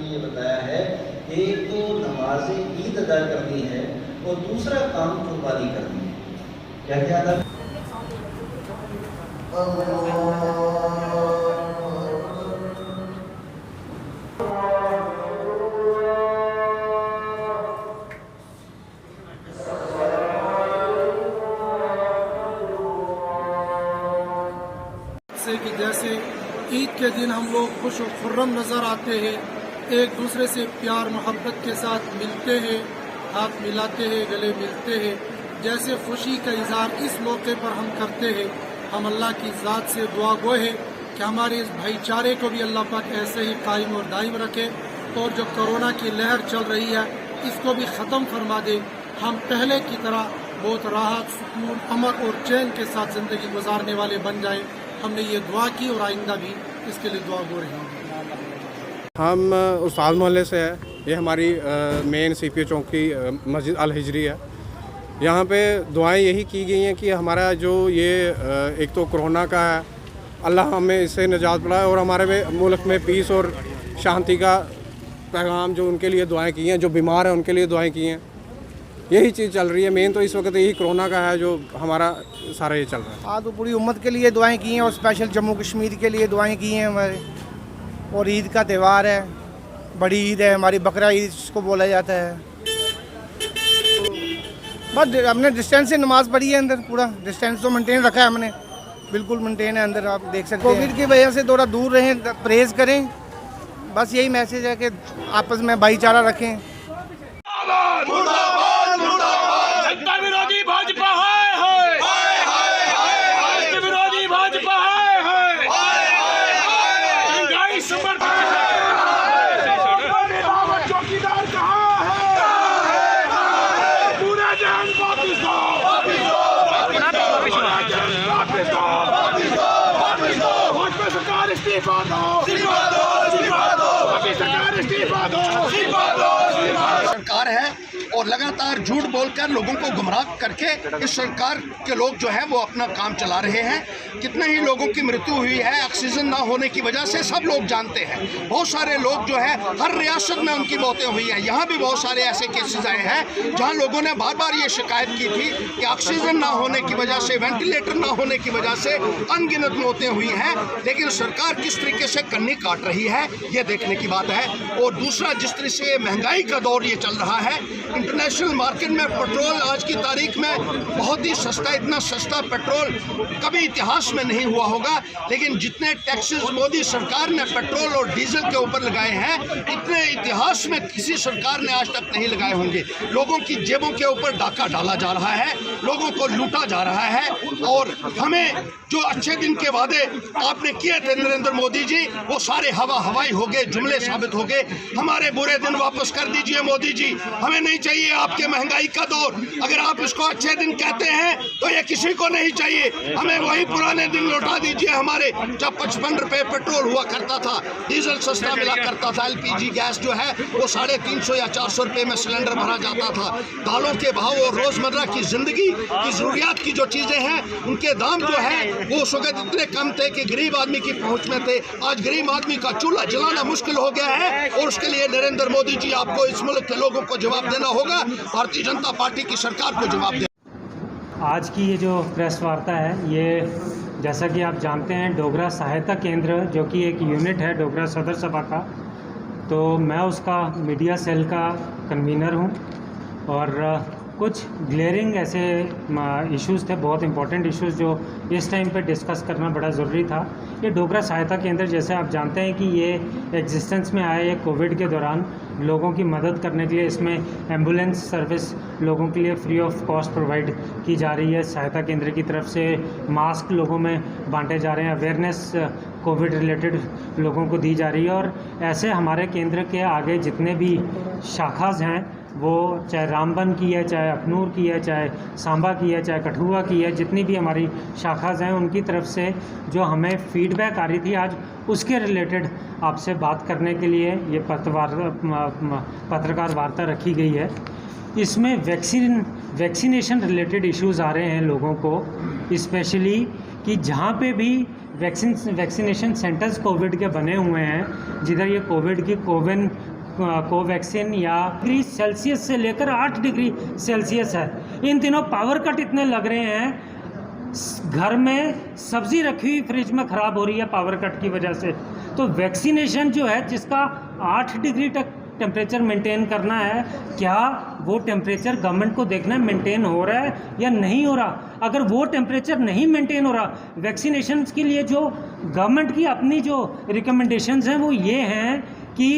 ये बताया है एक तो नमाज़े ईद अदा करनी है और दूसरा काम कुर्बानी करनी है। क्या क्या अदा से कि जैसे ईद के दिन हम लोग खुश और खुर्रम नज़र आते हैं, एक दूसरे से प्यार मोहब्बत के साथ मिलते हैं, हाथ मिलाते हैं, गले मिलते हैं, जैसे खुशी का इजहार इस मौके पर हम करते हैं। हम अल्लाह की ज़ात से दुआ गो है कि हमारे इस भाईचारे को भी अल्लाह पाक ऐसे ही कायम और दायम रखे और जो कोरोना की लहर चल रही है इसको भी ख़त्म फरमा दे। हम पहले की तरह बहुत राहत, सुकून, अमन और चैन के साथ ज़िंदगी गुजारने वाले बन जाएं। हमने ये दुआ की और आइंदा भी इसके लिए दुआ गो रहे हैं। हम उस्ताद मोहल्ले से है। ये हमारी मेन सीपीओ चौक की मस्जिद अल हिजरी है। यहाँ पे दुआएं यही की गई हैं कि हमारा जो ये एक तो कोरोना का है, अल्लाह हमें इससे निजात दिलाए और हमारे मुल्क में पीस और शांति का पैगाम जो उनके लिए दुआएं की हैं, जो बीमार हैं उनके लिए दुआएं की हैं। यही चीज़ चल रही है। मेन तो इस वक्त यही कोरोना का है जो हमारा सारा ये चल रहा है। आज तो पूरी उम्मत के लिए दुआएं की हैं और स्पेशल जम्मू कश्मीर के लिए दुआएं की हैं हमारे। और ईद का त्यौहार है, बड़ी ईद है हमारी, बकरा ईद जिसको बोला जाता है। बस हमने डिस्टेंस से नमाज़ पढ़ी है अंदर, पूरा डिस्टेंस तो मेंटेन रखा है हमने, बिल्कुल मेंटेन है अंदर। आप देख सकते हैं कोविड की वजह से थोड़ा दूर रहें, परहेज़ करें। बस यही मैसेज है कि आपस में भाईचारा रखें। जनता विरोधी भाजपा है, राष्ट्र विरोधी भाजपा है, महंगाई समर्थन चौकीदार कहाँ है? पूरा जहान वापिस दो, भाजपा सरकार इस्तीफा दो, सरकार इस्तीफा दो। सरकार है और लगातार झूठ बोलकर लोगों को गुमराह करके इस सरकार के लोग जो है वो अपना काम चला रहे हैं। कितने ही लोगों की मृत्यु हुई है ऑक्सीजन ना होने की वजह से, सब लोग जानते हैं। बहुत सारे लोग जो है हर रियासत में उनकी मौतें हुई हैं। यहाँ भी बहुत सारे ऐसे केसेस आए हैं जहाँ लोगों ने बार बार ये शिकायत की थी कि ऑक्सीजन ना होने की वजह से, वेंटिलेटर ना होने की वजह से अनगिनत मौतें हुई हैं। लेकिन सरकार किस तरीके से कन्नी काट रही है ये देखने की बात है। और दूसरा, जिस तरह से महंगाई का दौर ये चल रहा है, इंटरनेशनल मार्केट में पेट्रोल आज की तारीख में बहुत ही सस्ता, इतना सस्ता पेट्रोल कभी इतिहास में नहीं हुआ होगा। लेकिन जितने टैक्सेस मोदी सरकार ने पेट्रोल और डीजल के ऊपर लगाए हैं, इतने इतिहास में किसी सरकार ने आज तक नहीं लगाए होंगे। लोगों की जेबों के ऊपर डाका डाला जा रहा है, लोगों को लूटा जा रहा है। और हमें जो अच्छे दिन के वादे आपने किए थे नरेंद्र मोदी जी, वो सारे हवाई हो गए, जुमले साबित हो गए। हमारे बुरे दिन वापस कर दीजिए मोदी जी, हमें नहीं चाहिए आपके महंगाई का दौर। अगर आप इसको अच्छे दिन कहते हैं तो ये किसी को नहीं चाहिए। हमें वही पुराने दिन लौटा दीजिए हमारे, जब 55 रुपये पेट्रोल हुआ करता था, डीजल सस्ता मिला करता था, LPG गैस जो है वो 350 या 400 रुपये में सिलेंडर भरा जाता था। दालों के भाव और रोज़मर्रा की ज़िंदगी की ज़रूरियात की जो चीज़ें हैं उनके दाम जो है वो उस वक्त इतने कम थे कि गरीब आदमी की पहुँच में थे। आज गरीब आदमी का चूल्हा जलाना मुश्किल हो गया है और उसके लिए नरेंद्र मोदी जी आपको इस मुल्क के लोगों को जवाब देना होगा, भारतीय जनता पार्टी की सरकार को जवाब देना। आज की ये जो प्रेस वार्ता है, ये जैसा कि आप जानते हैं डोगरा सहायता केंद्र जो कि एक यूनिट है डोगरा सदर सभा का, तो मैं उसका मीडिया सेल का कन्वीनर हूँ। और कुछ ग्लेयरिंग ऐसे इश्यूज़ थे, बहुत इंपॉर्टेंट इश्यूज़ जो इस टाइम पे डिस्कस करना बड़ा ज़रूरी था। ये डोगरा सहायता केंद्र, जैसे आप जानते हैं कि ये एग्जिस्टेंस में आया है कोविड के दौरान लोगों की मदद करने के लिए। इसमें एम्बुलेंस सर्विस लोगों के लिए फ्री ऑफ कॉस्ट प्रोवाइड की जा रही है सहायता केंद्र की तरफ से। मास्क लोगों में बांटे जा रहे हैं, अवेयरनेस कोविड रिलेटेड लोगों को दी जा रही है। और ऐसे हमारे केंद्र के आगे जितने भी शाखाज हैं, वो चाहे रामबन की है, चाहे अखनूर की है, चाहे सांबा की है, चाहे कठुआ की है, जितनी भी हमारी शाखाज हैं उनकी तरफ से जो हमें फीडबैक आ रही थी आज, उसके रिलेटेड आपसे बात करने के लिए ये पत्रकार वार्ता रखी गई है। इसमें वैक्सीनेशन रिलेटेड इश्यूज़ आ रहे हैं लोगों को, स्पेशली कि जहाँ पे भी वैक्सीनेशन सेंटर्स कोविड के बने हुए हैं, जिधर ये कोविड की कोवैक्सीन या डिग्री सेल्सियस से लेकर 8 डिग्री सेल्सियस है। इन दिनों पावर कट इतने लग रहे हैं, घर में सब्ज़ी रखी हुई फ्रिज में ख़राब हो रही है पावर कट की वजह से। तो वैक्सीनेशन जो है, जिसका 8 डिग्री तक टेम्परेचर मेंटेन करना है, क्या वो टेम्परेचर गवर्नमेंट को देखना है मेंटेन हो रहा है या नहीं हो रहा। अगर वो टेम्परेचर नहीं मेंटेन हो रहा, वैक्सीनेशन के लिए जो गवर्नमेंट की अपनी जो रिकमेंडेशंस हैं वो ये हैं कि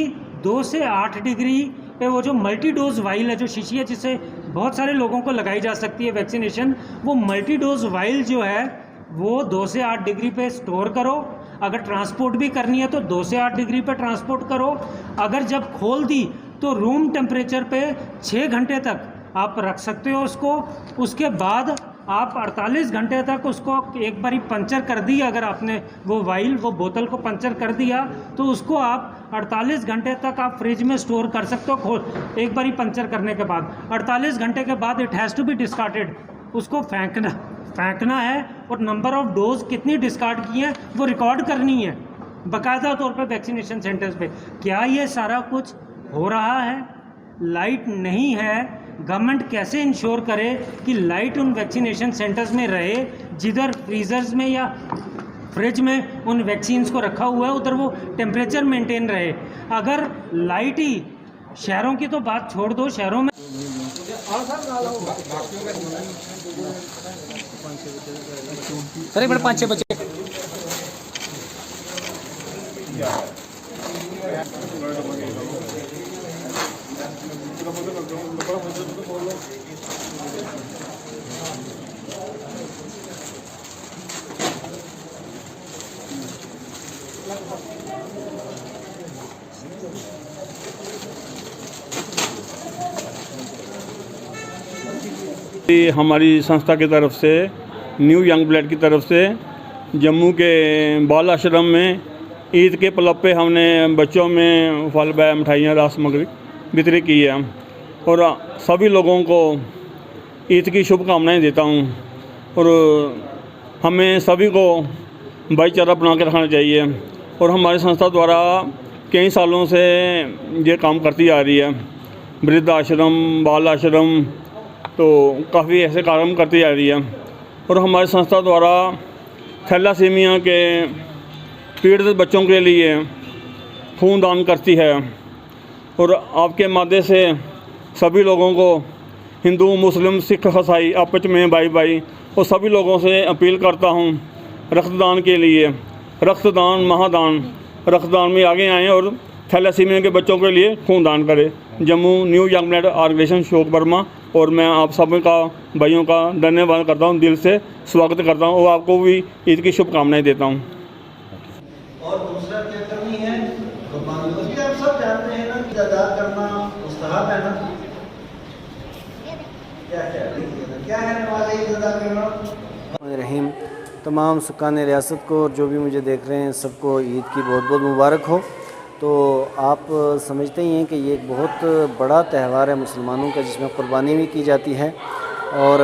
2 से 8 डिग्री पे वो जो मल्टी डोज वाइल है, जो शीशी है जिससे बहुत सारे लोगों को लगाई जा सकती है वैक्सीनेशन, वो मल्टी डोज वाइल जो है वो 2 से 8 डिग्री पे स्टोर करो। अगर ट्रांसपोर्ट भी करनी है तो 2 से 8 डिग्री पे ट्रांसपोर्ट करो। अगर जब खोल दी तो रूम टेम्परेचर पे 6 घंटे तक आप रख सकते हो उसको। उसके बाद आप 48 घंटे तक उसको एक बारी पंचर कर दी, अगर आपने वो वाइल, वो बोतल को पंचर कर दिया, तो उसको आप 48 घंटे तक आप फ्रिज में स्टोर कर सकते हो। एक बारी पंचर करने के बाद 48 घंटे के बाद it has to be discarded, उसको फेंकना है। और नंबर ऑफ डोज कितनी डिस्कार्ड की हैं वो रिकॉर्ड करनी है बाकायदा तौर पे वैक्सीनेशन सेंटर्स पे। क्या ये सारा कुछ हो रहा है? लाइट नहीं है, गवर्नमेंट कैसे इंश्योर करे कि लाइट उन वैक्सीनेशन सेंटर्स में रहे, जिधर फ्रीजर्स में या फ्रिज में उन वैक्सीन्स को रखा हुआ है उधर वो टेम्परेचर मेंटेन रहे। अगर लाइट ही, शहरों की तो बात छोड़ दो, शहरों में अरे बड़े 5-6 बच्चे हमारी संस्था की तरफ से, न्यू यंग ब्लड की तरफ से जम्मू के बाल आश्रम में ईद के पलब पे हमने बच्चों में फल व मिठाइयाँ, रास सामग्री वितरित की है। और सभी लोगों को ईद की शुभकामनाएं देता हूँ। और हमें सभी को भाईचारा बना के रखना चाहिए। और हमारी संस्था द्वारा कई सालों से ये काम करती आ रही है। वृद्ध आश्रम, बाल आश्रम, तो काफ़ी ऐसे कार्यक्रम करती जा रही है। और हमारी संस्था द्वारा थैलासीमिया के पीड़ित बच्चों के लिए खून दान करती है। और आपके माध्यम से सभी लोगों को, हिंदू, मुस्लिम, सिख, ईसाई, आपस में भाई भाई, और सभी लोगों से अपील करता हूँ रक्तदान के लिए। रक्तदान महादान, रक्तदान में आगे आएँ और थैलासीमिया के बच्चों के लिए खून दान करें। Jammu new young blood organisation शोक वर्मा। और मैं आप सभी का, भाइयों का धन्यवाद करता हूँ, दिल से स्वागत करता हूँ और आपको भी ईद की शुभकामनाएं देता हूँ। और दूसरा क्या करनी है, तो क्योंकि आप सब जानते हैं ना कि अदा करना मुस्तहब है ना। क्या है नमाज़ ईद अदा करना। रहीम, तमाम सुकान रियासत को और जो भी मुझे देख रहे हैं सबको ईद की बहुत बहुत मुबारक हो। तो आप समझते ही हैं कि ये एक बहुत बड़ा त्यौहार है मुसलमानों का, जिसमें क़ुरबानी भी की जाती है। और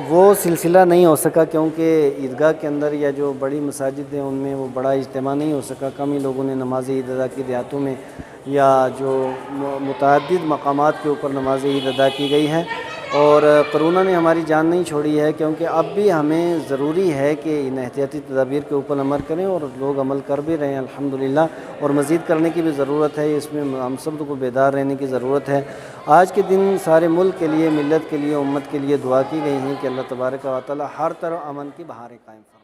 वो सिलसिला नहीं हो सका क्योंकि ईदगाह के अंदर या जो बड़ी मसाजिद हैं उनमें वो बड़ा इज्तिमा नहीं हो सका। कम ही लोगों ने नमाज ईद अदा की देहातों में, या जो मुतअद्दिद मकामात के ऊपर नमाज ईद अदा की गई है। और कोरोना ने हमारी जान नहीं छोड़ी है, क्योंकि अब भी हमें ज़रूरी है कि इन एहतियाती तदाबीर के ऊपर अमल करें, और लोग अमल कर भी रहे हैं अल्हम्दुलिल्लाह, और मज़ीद करने की भी ज़रूरत है। इसमें हम सब को बेदार रहने की ज़रूरत है। आज के दिन सारे मुल्क के लिए, मिल्लत के लिए, उम्मत के लिए दुआ की गई है कि अल्लाह तबारक व तआला हर तरह अमन की बहारें कायम फरमाए।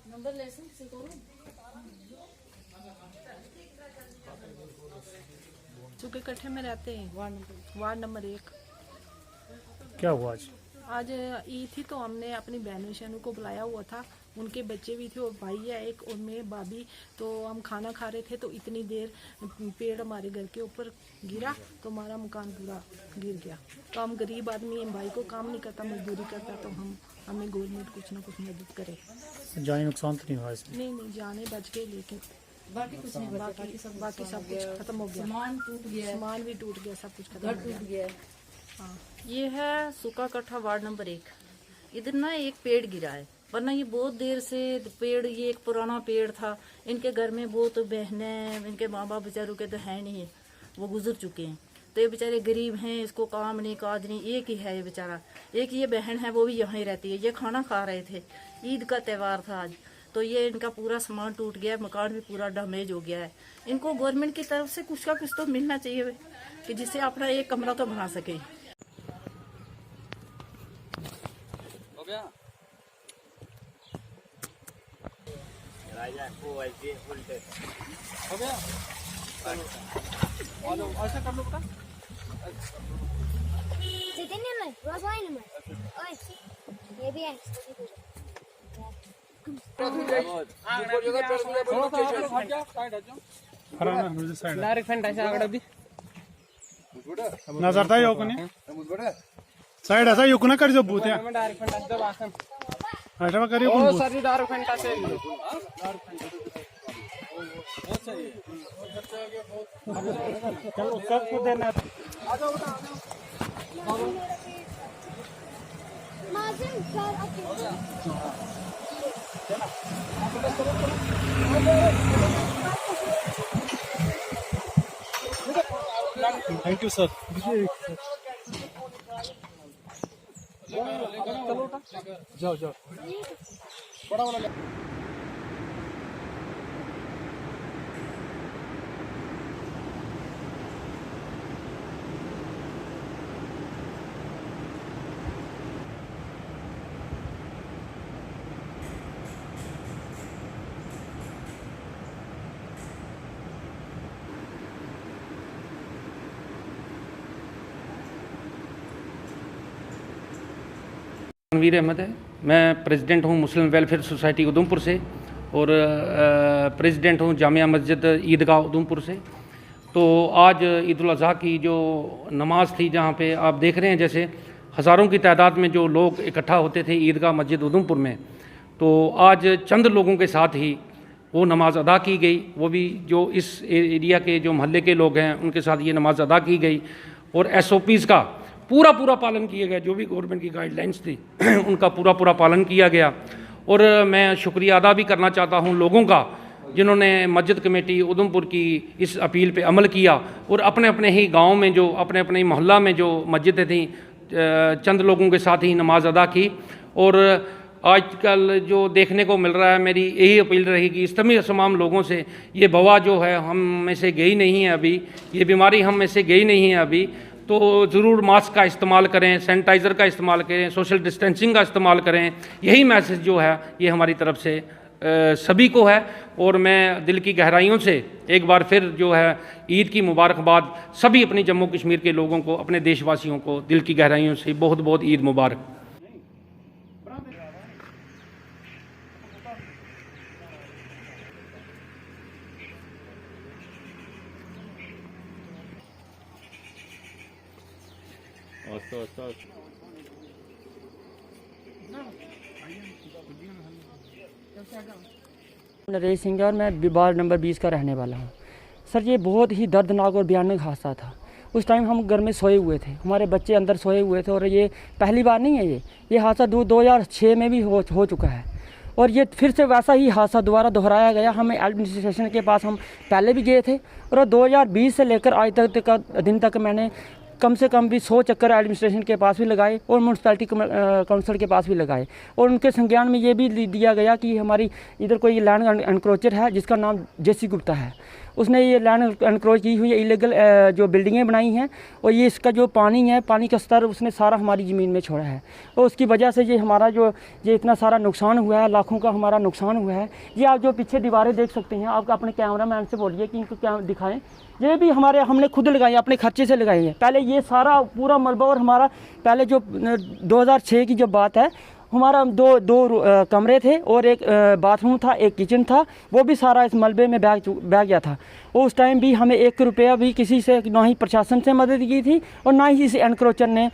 नंबर लेसन किसी को चूँकि इकट्ठे में रहते हैं वार्ड नंबर 1। क्या हुआ आज? ईद थी तो हमने अपनी बहनों शहनों को बुलाया हुआ था, उनके बच्चे भी थे और भाई है एक और मैं भाभी। तो हम खाना खा रहे थे तो इतनी देर पेड़ हमारे घर के ऊपर गिरा तो हमारा मकान पूरा गिर गया। तो हम गरीब आदमी हैं, भाई को काम नहीं करता, मजदूरी करता, तो हमें गवर्नमेंट कुछ ना कुछ मदद करे। जानी नुकसान तो नहीं हुआ इसमें? नहीं जाने बच गए, लेकिन बाकी कुछ नहीं, बाकी सब कुछ खत्म हो गया। सामान टूट गया, सामान भी टूट गया, सब कुछ खत्म टूट गया। हाँ, ये है सूखा कट्ठा वार्ड नंबर 1। इधर ना एक पेड़ गिरा है, वरना ये बहुत देर से पेड़, ये एक पुराना पेड़ था। इनके घर में बहुत बहनें, इनके माँ बाप बेचारों के तो है नहीं है, वो गुजर चुके हैं। तो ये बेचारे गरीब हैं, इसको काम नहीं काज नहीं, एक ही है ये बेचारा। एक ये बहन है वो भी यहाँ ही रहती है। ये खाना खा रहे थे, ईद का त्यौहार था आज, तो ये इनका पूरा सामान टूट गया, मकान भी पूरा डैमेज हो गया है। इनको गवर्नमेंट की तरफ से कुछ का कुछ तो मिलना चाहिए कि जिससे अपना एक कमरा तो बना सके। ऐसा कर लो बेटा। ये भी है। नजर था योकने साइड ऐसा योकना कर जो बूते हैं ऐसा करियो कौन बूत सर दारू फंटा से चलो सबको देना आ जाओ माजिम सर थैंक यू सर। जाओ जाओ बड़ा वाला रणवीर अहमद है। मैं प्रेसिडेंट हूँ मुस्लिम वेलफेयर सोसाइटी उधमपुर से और प्रेसिडेंट हूँ जामिया मस्जिद ईदगाह उधमपुर से। तो आज ईद उल अज़हा की जो नमाज़ थी, जहाँ पे आप देख रहे हैं जैसे हज़ारों की तादाद में जो लोग इकट्ठा होते थे ईदगाह मस्जिद उधमपुर में, तो आज चंद लोगों के साथ ही वो नमाज़ अदा की गई। वो भी जो इस एरिया के जो मोहल्ले के लोग हैं उनके साथ ये नमाज़ अदा की गई और SOPs का पूरा पालन किया गया। जो भी गवर्नमेंट की गाइडलाइंस थी उनका पूरा पालन किया गया। और मैं शुक्रिया अदा भी करना चाहता हूं लोगों का जिन्होंने मस्जिद कमेटी उधमपुर की इस अपील पे अमल किया और अपने अपने ही गांव में जो अपने अपने मोहल्ला में जो मस्जिदें थीं चंद लोगों के साथ ही नमाज अदा की। और आजकल जो देखने को मिल रहा है, मेरी यही अपील रहेगी इस तमाम लोगों से, ये वबा जो है हम में से गई नहीं है अभी, ये बीमारी हम में से गई नहीं है अभी, तो ज़रूर मास्क का इस्तेमाल करें, सैनिटाइज़र का इस्तेमाल करें, सोशल डिस्टेंसिंग का इस्तेमाल करें। यही मैसेज जो है ये हमारी तरफ से सभी को है। और मैं दिल की गहराइयों से एक बार फिर जो है ईद की मुबारकबाद सभी अपने जम्मू कश्मीर के लोगों को, अपने देशवासियों को दिल की गहराइयों से बहुत बहुत ईद मुबारक। नरेश सिंह है और मैं वार्ड नंबर 20 का रहने वाला हूँ। सर ये बहुत ही दर्दनाक और भयानक हादसा था। उस टाइम हम घर में सोए हुए थे, हमारे बच्चे अंदर सोए हुए थे और ये पहली बार नहीं है। ये हादसा 2006 में भी हो चुका है और ये फिर से वैसा ही हादसा दोबारा दोहराया गया। हमें एडमिनिस्ट्रेशन के पास हम पहले भी गए थे और 2020 से लेकर आज तक का दिन तक मैंने कम से कम भी 100 चक्कर एडमिनिस्ट्रेशन के पास भी लगाए और म्यूनसिपैलिटी काउंसिल के पास भी लगाए और उनके संज्ञान में ये भी दिया गया कि हमारी इधर कोई लैंड एनक्रोचर है जिसका नाम जेसी गुप्ता है। उसने ये लैंड एनक्रोच की हुई है, इलीगल जो बिल्डिंगें बनाई हैं और ये इसका जो पानी है, पानी का स्तर उसने सारा हमारी ज़मीन में छोड़ा है और उसकी वजह से ये हमारा जो ये इतना सारा नुकसान हुआ है, लाखों का हमारा नुकसान हुआ है। ये आप जो पीछे दीवारें देख सकते हैं, आप अपने कैमरा मैन से बोलिए कि इनको क्या दिखाएं। ये भी हमने खुद लगाई है, अपने खर्चे से लगाई है। पहले ये सारा पूरा मलबा और हमारा पहले जो 2006 की जो बात है, हमारा दो कमरे थे और एक बाथरूम था, एक किचन था, वो भी सारा इस मलबे में बह गया था। और उस टाइम भी हमें 1 रुपया भी किसी से, ना ही प्रशासन से मदद की थी और ना ही इस एनक्रोचर ने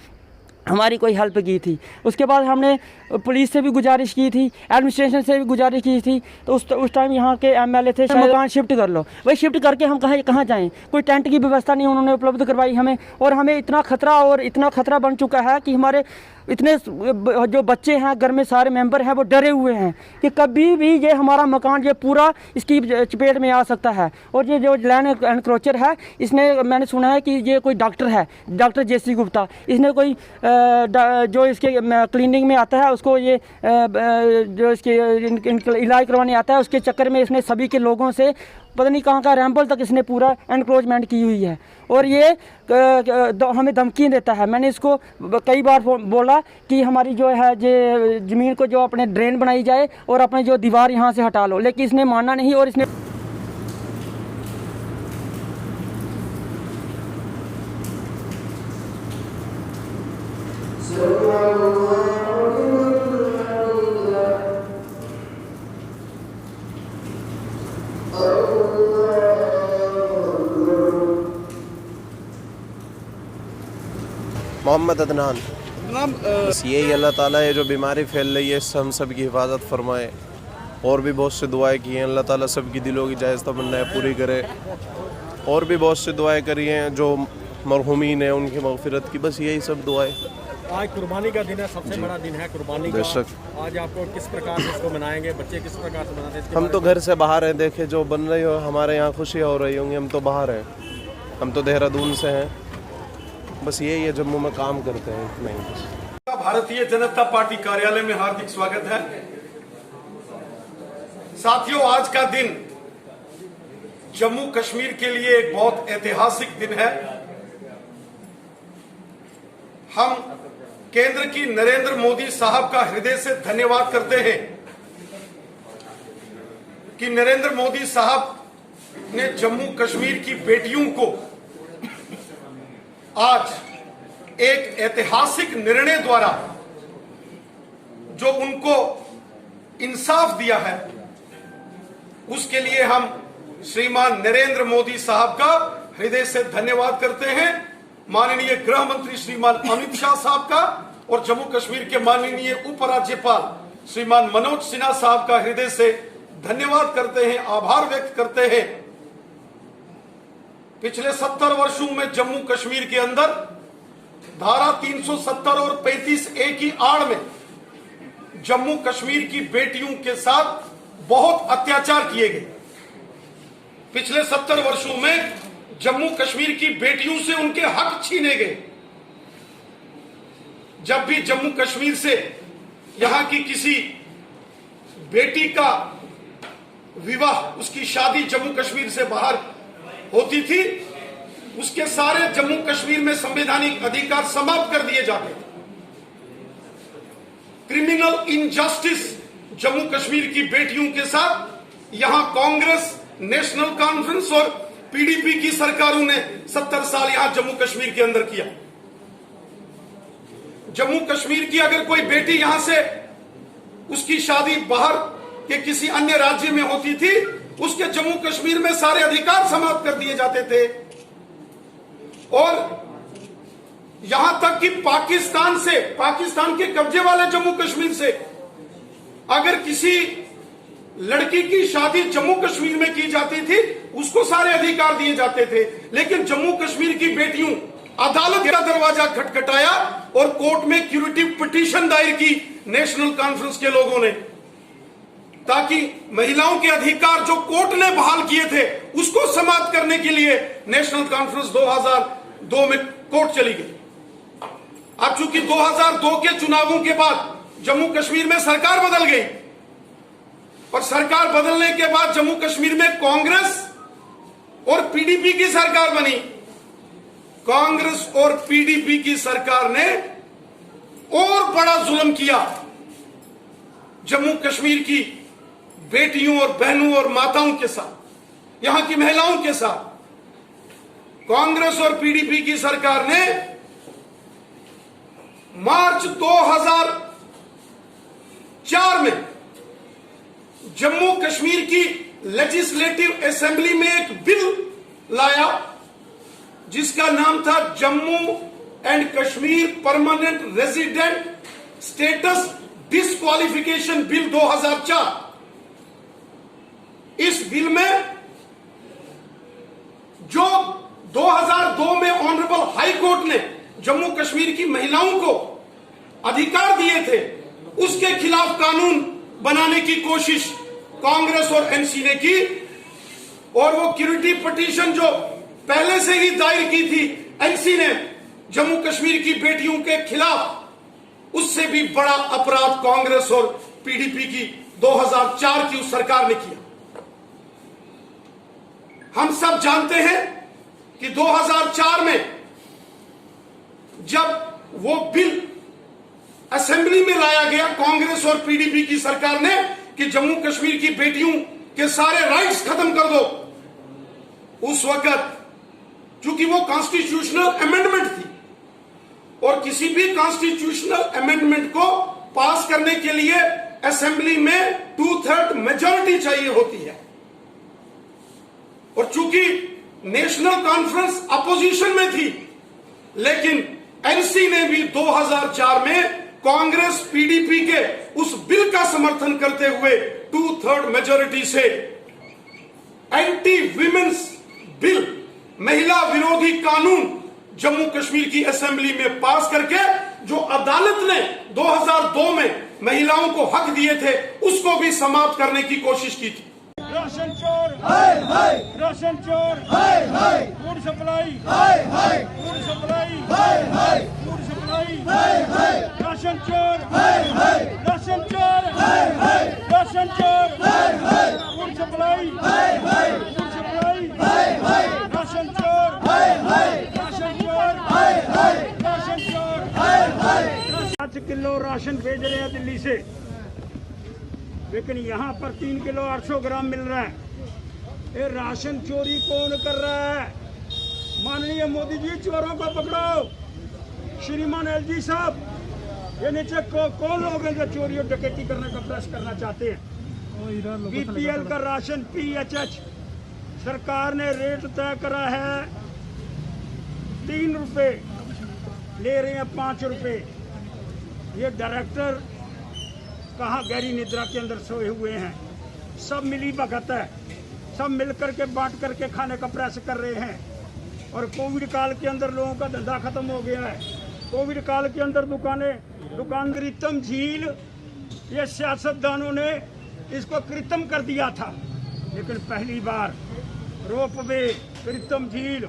हमारी कोई हेल्प की थी। उसके बाद हमने पुलिस से भी गुजारिश की थी, एडमिनिस्ट्रेशन से भी गुजारिश की थी। तो उस टाइम यहाँ के एमएलए थे, मकान शिफ्ट कर लो। वही शिफ्ट करके हम कहाँ जाएं? कोई टेंट की व्यवस्था नहीं उन्होंने उपलब्ध करवाई हमें और हमें इतना खतरा बन चुका है कि हमारे इतने जो बच्चे हैं घर में, सारे मेंबर हैं, वो डरे हुए हैं कि कभी भी ये हमारा मकान ये पूरा इसकी चपेट में आ सकता है। और ये जो लैंड एनक्रोचर है, इसने, मैंने सुना है कि ये कोई डॉक्टर है, डॉक्टर जेसी गुप्ता, इसने कोई जो इसके क्लिनिक में आता है उसको ये जो इसके इलाज करवाने आता है, उसके चक्कर में इसने सभी के लोगों से पता नहीं कहाँ का रैम्बल तक इसने पूरा एनक्रोचमेंट की हुई है और ये हमें धमकी देता है। मैंने इसको कई बार बोला कि हमारी जो है ये ज़मीन को जो अपने ड्रेन बनाई जाए और अपने जो दीवार यहाँ से हटा लो, लेकिन इसने माना नहीं और इसने मोहम्मद अदनान। बस यही अल्लाह ताला है जो बीमारी फैल रही है, हम सब की हिफाजत फरमाए। और भी बहुत से दुआएं की हैं, अल्लाह ताला सब की दिलों की जायज़ तमन्नाएं पूरी करे। और भी बहुत से दुआएं करी हैं जो मरहूमीन हैं उनकी मग़फ़िरत की, बस यही सब दुआएं। आज कुर्बानी का दिन है, सबसे बड़ा दिन है कुर्बानी का। बेशक। आज आपको किस प्रकार से इसको मनाएंगे, बच्चे किस प्रकार से मनाते हैं? हम तो घर से बाहर हैं, देखे जो बन रही हो हमारे यहाँ खुशियाँ हो रही होंगी, हम तो बाहर हैं, हम तो देहरादून से हैं, बस यही है, जम्मू में काम करते हैं, इतना ही बस। भारतीय जनता पार्टी कार्यालय में हार्दिक स्वागत है। साथियों, आज का दिन जम्मू कश्मीर के लिए एक बहुत ऐतिहासिक दिन है। हम केंद्र की नरेंद्र मोदी साहब का हृदय से धन्यवाद करते हैं कि नरेंद्र मोदी साहब ने जम्मू कश्मीर की बेटियों को आज एक ऐतिहासिक निर्णय द्वारा जो उनको इंसाफ दिया है, उसके लिए हम श्रीमान नरेंद्र मोदी साहब का हृदय से धन्यवाद करते हैं। माननीय गृह मंत्री श्रीमान अमित शाह साहब का और जम्मू कश्मीर के माननीय उपराज्यपाल श्रीमान मनोज सिन्हा साहब का हृदय से धन्यवाद करते हैं, आभार व्यक्त करते हैं। पिछले 70 वर्षों में जम्मू कश्मीर के अंदर धारा 370 और 35A की आड़ में जम्मू कश्मीर की बेटियों के साथ बहुत अत्याचार किए गए। पिछले 70 वर्षों में जम्मू कश्मीर की बेटियों से उनके हक छीने गए। जब भी जम्मू कश्मीर से यहां की किसी बेटी का विवाह, उसकी शादी जम्मू कश्मीर से बाहर होती थी, उसके सारे जम्मू कश्मीर में संवैधानिक अधिकार समाप्त कर दिए जाते थे। क्रिमिनल इनजस्टिस जम्मू कश्मीर की बेटियों के साथ यहां कांग्रेस, नेशनल कॉन्फ्रेंस और पीडीपी की सरकारों ने 70 साल यहां जम्मू कश्मीर के अंदर किया। जम्मू कश्मीर की अगर कोई बेटी यहां से उसकी शादी बाहर के किसी अन्य राज्य में होती थी, उसके जम्मू कश्मीर में सारे अधिकार समाप्त कर दिए जाते थे। और यहां तक कि पाकिस्तान के कब्जे वाले जम्मू कश्मीर से अगर किसी लड़की की शादी जम्मू कश्मीर में की जाती थी, उसको सारे अधिकार दिए जाते थे। लेकिन जम्मू कश्मीर की बेटियों अदालत का दरवाजा खटखटाया और कोर्ट में क्यूरेटिव पिटीशन दायर की नेशनल कॉन्फ्रेंस के लोगों ने, ताकि महिलाओं के अधिकार जो कोर्ट ने बहाल किए थे उसको समाप्त करने के लिए नेशनल कॉन्फ्रेंस 2002 में कोर्ट चली गई। अब चूंकि 2002 के चुनावों के बाद जम्मू कश्मीर में सरकार बदल गई और सरकार बदलने के बाद जम्मू कश्मीर में कांग्रेस और पीडीपी की सरकार बनी। कांग्रेस और पीडीपी की सरकार ने और बड़ा जुल्म किया जम्मू कश्मीर की बेटियों और बहनों और माताओं के साथ, यहां की महिलाओं के साथ। कांग्रेस और पीडीपी की सरकार ने मार्च 2004 में जम्मू कश्मीर की लेजिस्लेटिव असेंबली में एक बिल लाया जिसका नाम था Jammu and Kashmir permanent resident status disqualification bill 2004। इस बिल में जो 2002 में ऑनरेबल हाई कोर्ट ने जम्मू कश्मीर की महिलाओं को अधिकार दिए थे, उसके खिलाफ कानून बनाने की कोशिश कांग्रेस और एनसी ने की। और वो क्यूरेटिव पिटीशन जो पहले से ही दायर की थी एनसी ने जम्मू कश्मीर की बेटियों के खिलाफ, उससे भी बड़ा अपराध कांग्रेस और पीडीपी की 2004 की उस सरकार ने किया। हम सब जानते हैं कि 2004 में जब वो बिल असेंबली में लाया गया कांग्रेस और पीडीपी की सरकार ने कि जम्मू कश्मीर की बेटियों के सारे राइट्स खत्म कर दो, उस वक्त चूंकि वो कॉन्स्टिट्यूशनल अमेंडमेंट थी और किसी भी कॉन्स्टिट्यूशनल अमेंडमेंट को पास करने के लिए असेंबली में 2/3 मेजॉरिटी चाहिए होती है। और चूंकि नेशनल कॉन्फ्रेंस अपोजिशन में थी, लेकिन एनसी ने भी 2004 में कांग्रेस पीडीपी के उस बिल का समर्थन करते हुए 2/3 मेजॉरिटी से एंटी विमेन्स बिल, महिला विरोधी कानून जम्मू कश्मीर की असेंबली में पास करके जो अदालत ने 2002 में महिलाओं को हक दिए थे उसको भी समाप्त करने की कोशिश की थी। राशन चोर हाय हाय, राशन चोर हाय हाय, फूड सप्लाई हाय हाय, फूड सप्लाई हाय हाय, फूड सप्लाई हाय हाय, राशन चोर हाय हाय, राशन चोर हाय हाय, राशन चोर हाय हाय, फूड सप्लाई हाय हाय, फूड सप्लाई हाय हाय, राशन चोर हाय हाय, राशन चोर हाय हाय, राशन चोर हाय हाय। 5 किलो राशन भेज रहे हैं दिल्ली से, लेकिन यहाँ पर 3 किलो 800 ग्राम मिल रहा है। ये राशन चोरी कौन कर रहा है? माननीय मोदी जी, चोरों को पकड़ो। श्रीमान एलजी साहब, ये नीचे कौन लोग हैं जो चोरी और डकैती करने का प्रयास करना चाहते हैं? बीपीएल का राशन पीएचएच सरकार ने रेट तय करा है 3 रुपए, ले रहे हैं 5 रुपए। ये डायरेक्टर कहाँ गहरी निद्रा के अंदर सोए हुए हैं। सब मिली भगत है, सब मिलकर के बांट करके खाने का प्रयास कर रहे हैं। और कोविड काल के अंदर लोगों का धंधा खत्म हो गया है। कोविड काल के अंदर दुकान कृत्रिम झील, ये सियासतदानों ने इसको कृत्रिम कर दिया था, लेकिन पहली बार रोपवे, कृत्रिम झील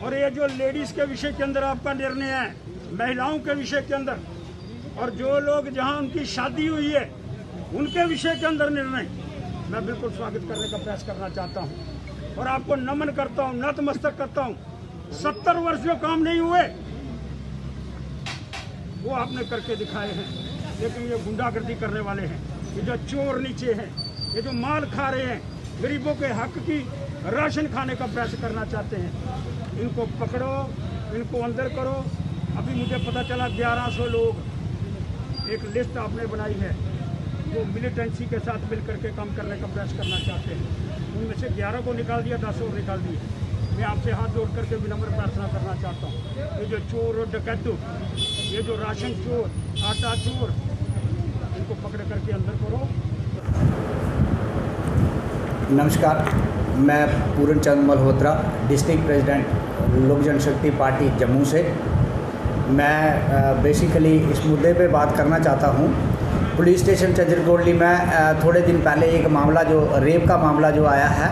और ये जो लेडीज के विषय के अंदर आपका निर्णय है, महिलाओं के विषय के अंदर, और जो लोग जहां उनकी शादी हुई है उनके विषय के अंदर निर्णय मैं बिल्कुल स्वागत करने का प्रयास करना चाहता हूं। और आपको नमन करता हूं, नतमस्तक करता हूं। 70 वर्ष जो काम नहीं हुए वो आपने करके दिखाए हैं, लेकिन ये गुंडागर्दी करने वाले हैं। ये जो चोर नीचे हैं, ये जो माल खा रहे हैं, गरीबों के हक की राशन खाने का प्रयास करना चाहते हैं, इनको पकड़ो, इनको अंदर करो। अभी मुझे पता चला 1100 लोग, एक लिस्ट आपने बनाई है, जो मिलिटेंसी के साथ मिलकर के काम करने का प्रयास करना चाहते हैं। उनमें से 11 को निकाल दिया, 10 और निकाल दिए। मैं आपसे हाथ जोड़ करके विनम्र प्रार्थना करना चाहता हूँ, ये जो चोर और डकैतू, ये जो राशन चोर, आटा चोर, इनको पकड़ करके अंदर करो। नमस्कार, मैं पूरन चंद मल्होत्रा, डिस्ट्रिक्ट प्रेसिडेंट लोक जनशक्ति पार्टी जम्मू से। मैं बेसिकली इस मुद्दे पे बात करना चाहता हूँ। पुलिस स्टेशन चंद्रकोटली में थोड़े दिन पहले एक मामला, जो रेप का मामला जो आया है,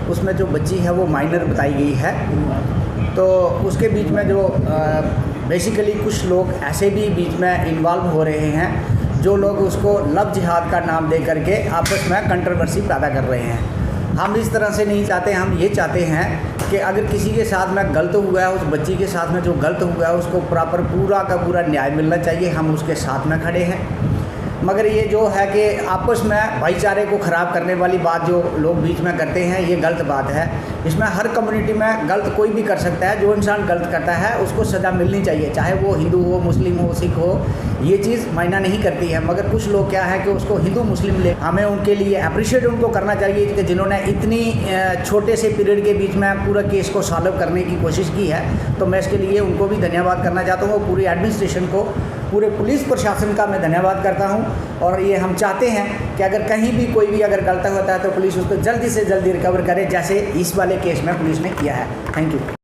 उसमें जो बच्ची है वो माइनर बताई गई है। तो उसके बीच में जो बेसिकली कुछ लोग ऐसे भी बीच में इन्वॉल्व हो रहे हैं, जो लोग उसको लव जिहाद का नाम दे करके आपस में कंट्रोवर्सी पैदा कर रहे हैं। हम इस तरह से नहीं चाहते। हम ये चाहते हैं कि अगर किसी के साथ में गलत हुआ है, उस बच्ची के साथ में जो गलत हुआ है, उसको प्रॉपर पूरा का पूरा न्याय मिलना चाहिए। हम उसके साथ में खड़े हैं। मगर ये जो है कि आपस में भाईचारे को ख़राब करने वाली बात जो लोग बीच में करते हैं, ये गलत बात है। इसमें हर कम्युनिटी में गलत कोई भी कर सकता है। जो इंसान गलत करता है उसको सज़ा मिलनी चाहिए, चाहे वो हिंदू हो, मुस्लिम हो, सिख हो, ये चीज़ मायना नहीं करती है। मगर कुछ लोग क्या है कि उसको हिंदू मुस्लिम ले, हमें उनके लिए अप्रिशिएट उनको करना चाहिए कि जिन्होंने इतनी छोटे से पीरियड के बीच में पूरा केस को सॉल्व करने की कोशिश की है। तो मैं इसके लिए उनको भी धन्यवाद करना चाहता हूँ। पूरी एडमिनिस्ट्रेशन को, पूरे पुलिस प्रशासन का मैं धन्यवाद करता हूँ। और ये हम चाहते हैं कि अगर कहीं भी कोई भी अगर गलत होता है तो पुलिस उसको जल्दी से जल्दी रिकवर करे, जैसे इस वाले केस में पुलिस ने किया है। Thank you.